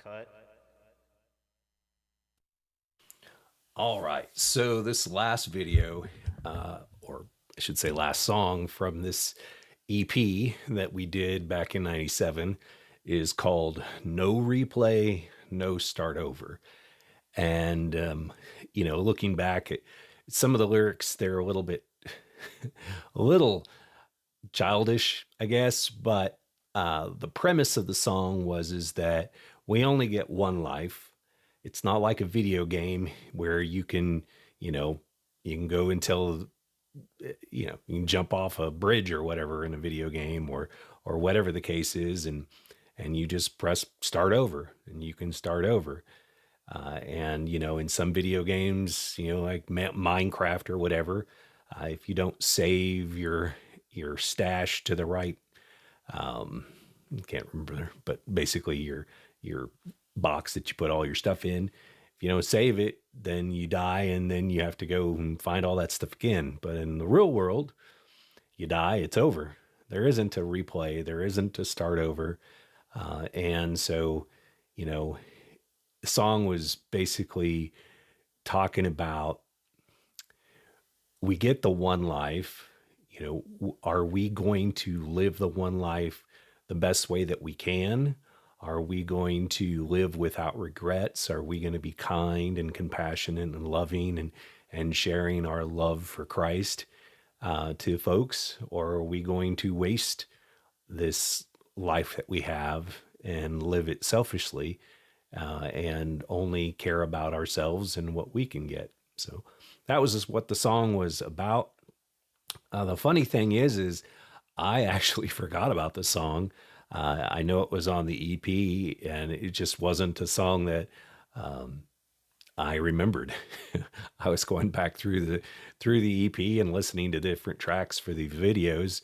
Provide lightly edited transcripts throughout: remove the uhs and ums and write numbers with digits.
Cut. All right. So this last video, or I should say last song from this EP that we did back in 97 is called No Replay, No Start Over. And, looking back at some of the lyrics, they're a little bit, a little childish, I guess, but the premise of the song is that we only get one life. It's not like a video game where you can, you can go until, you can jump off a bridge or whatever in a video game or whatever the case is, and you just press start over and you can start over. And in some video games, like Minecraft or whatever, if you don't save your stash to the right, can't remember, but basically your box that you put all your stuff in, if you don't save it, then you die, and then you have to go and find all that stuff again. But in the real world, you die, it's over. There isn't a replay, there isn't a start over. And so, the song was basically talking about, we get the one life, are we going to live the one life the best way that we can? Are we going to live without regrets? Are we going to be kind and compassionate and loving and sharing our love for Christ to folks? Or are we going to waste this life that we have and live it selfishly and only care about ourselves and what we can get? So that was just what the song was about. The funny thing is I actually forgot about the song. I know it was on the EP, and it just wasn't a song that I remembered. I was going back through the EP and listening to different tracks for the videos,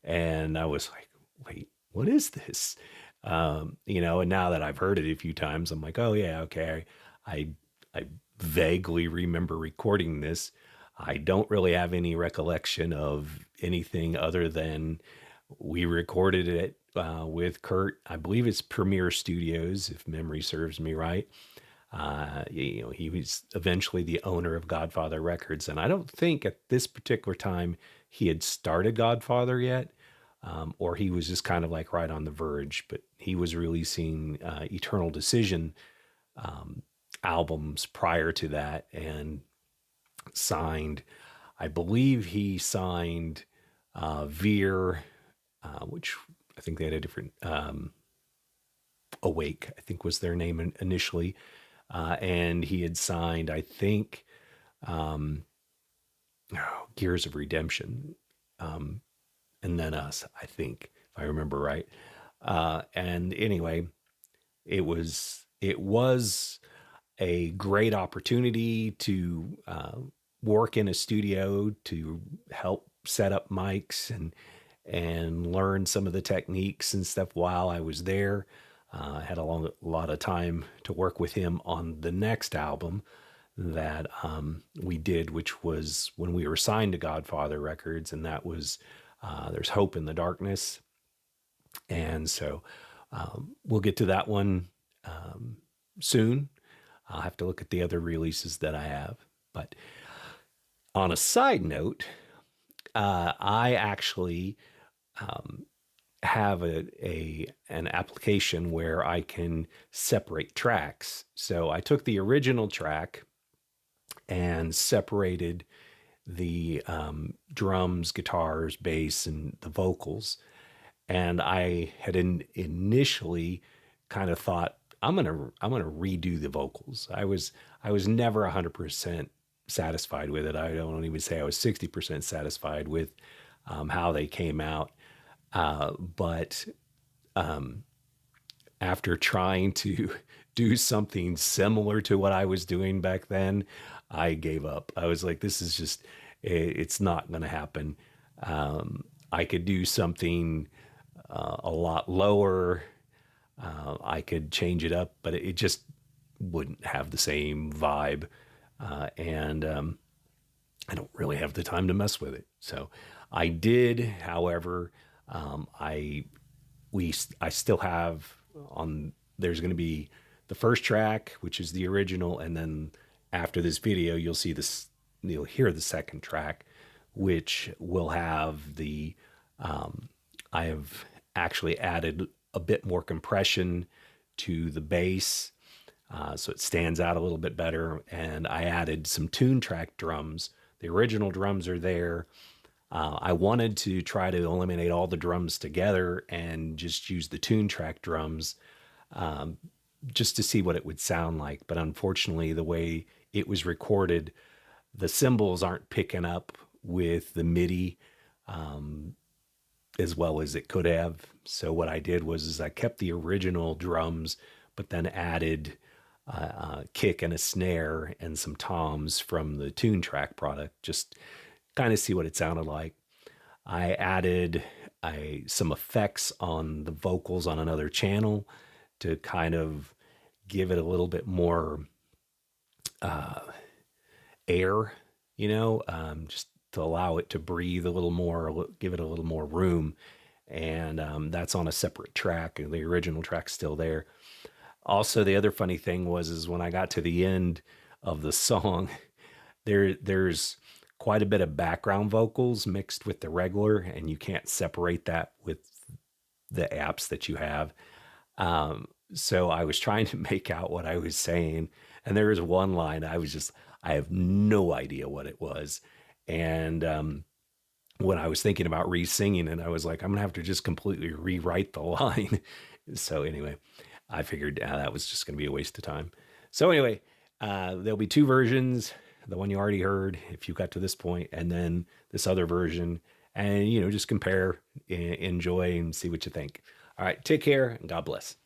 and I was like, "Wait, what is this?" And now that I've heard it a few times, I'm like, "Oh yeah, okay." I I vaguely remember recording this. I don't really have any recollection of anything other than we recorded it with Kurt. I believe it's Premiere Studios, if memory serves me right. He was eventually the owner of Godfather Records, and I don't think at this particular time he had started Godfather yet, or he was just kind of like right on the verge. But he was releasing Eternal Decision albums prior to that, and signed. I believe he signed Veer, which I think they had a different Awake, I think was their name initially. And he had signed, I think, Gears of Redemption, and then us, I think, if I remember right. And anyway, it was a great opportunity to work in a studio to help set up mics and learn some of the techniques and stuff while I was there. I had a lot of time to work with him on the next album that we did, which was when we were signed to Godfather Records, and that was There's Hope in the Darkness. And so we'll get to that one soon. I'll have to look at the other releases that I have. But on a side note, I actually have an application where I can separate tracks. So I took the original track and separated the drums, guitars, bass, and the vocals. And I had initially kind of thought I'm gonna redo the vocals. I was never 100% satisfied with it. I don't even say I was 60% satisfied with how they came out. But after trying to do something similar to what I was doing back then, I gave up. I was like, this is just, it's not going to happen. I could do something a lot lower. I could change it up, but it just wouldn't have the same vibe. And I don't really have the time to mess with it. So I did, however, I still have on. There's going to be the first track, which is the original, and then after this video, you'll hear the second track, which will have the. I have actually added a bit more compression to the bass, so it stands out a little bit better. And I added some tune track drums. The original drums are there. I wanted to try to eliminate all the drums together and just use the tune track drums, just to see what it would sound like. But unfortunately, the way it was recorded, the cymbals aren't picking up with the MIDI as well as it could have. So what I did was I kept the original drums, but then added a kick and a snare and some toms from the tune track product, just kind of see what it sounded like. I added some effects on the vocals on another channel to kind of give it a little bit more air, just to allow it to breathe a little more, give it a little more room. And that's on a separate track, and the original track's still there. Also, the other funny thing is when I got to the end of the song, there's quite a bit of background vocals mixed with the regular, and you can't separate that with the apps that you have. So I was trying to make out what I was saying, and there was one line I have no idea what it was. And when I was thinking about re-singing it, I was like, I'm gonna have to just completely rewrite the line. So anyway, I figured that was just gonna be a waste of time. So anyway, there'll be two versions: the one you already heard, if you got to this point, and then this other version, and just compare, enjoy, and see what you think. All right, take care, and God bless.